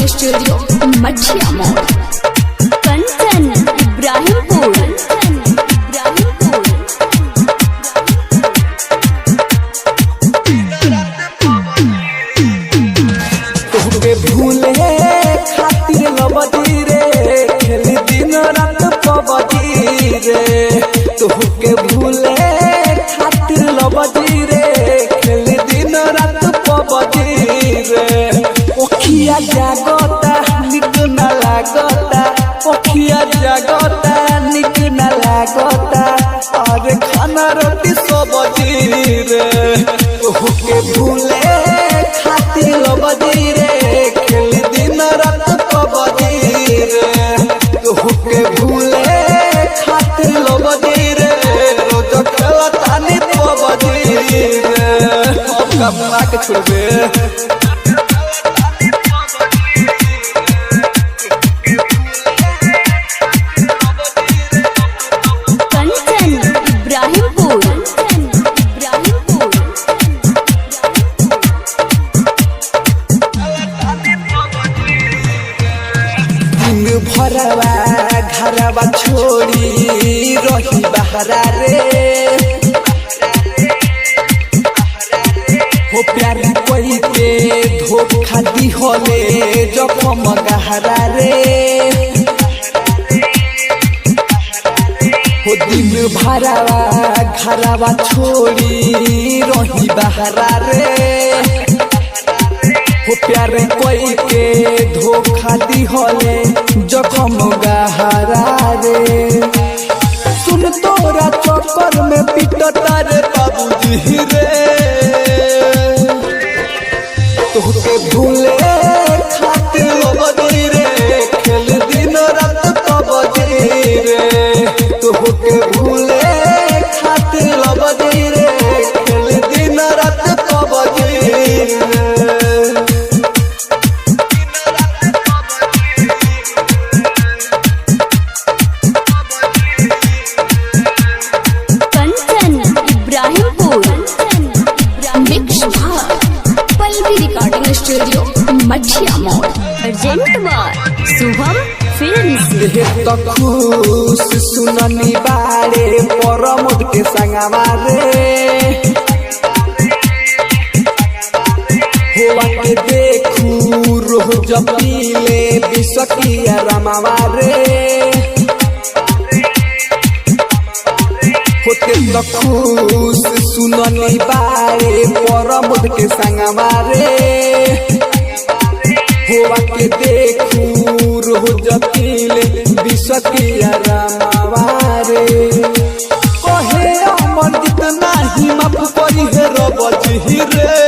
Studio मठिया मोड़ कंचन इब्राहिमपुर। तोहके भूले खातिर लबदी रे खेल दिन रात पबदी रे। तोहके भूले खातिर लबदी रे खेल दिन रात पबदी रे। ओखिया जागता निक न लागता, ओखिया जागता निक न लागता, अरे खाना रोटी सब्जी रे। तोहके भूले खातिर लबदी रे खेल दिन रात पबदी रे। तोहके भूले खातिर लबदी रे रोज खेलता नी पबदी रे। अब कमला के छोड़बे भरवा घरवा छोड़ी रही बहरा रे। हो प्यार कोई के धोखा दी होले जखम गहरा रे। हो दिन भरवा घरवा छोड़ी रही बहरा रे। हो प्यार कोई के धोखा दी होले जखम गहरा रे। सुन तोरा चक्कर में पिटता रे बाबूजी रे। तोहके भूले खातिर लबदी रे खेल दिन रात पबदी रे। तोहके भूले खातिर लबदी रे खेल दिन रात पबदी रे। स्टूडियो मठिया मोड़ अर्जेंट बार शुभम फिल्म्स। तो खुश सुननी बारे परमोद के संगवा रे। हुआ के देखू रोज पीले बिसकिया रमावा रे। होते तो खुश सुननी बारे परमोद के संगवा रे। हुआ के देखू रोज पीले बिसकिया रमावा रे। कहे अमर जितना ही माफ करी है रब जी रे।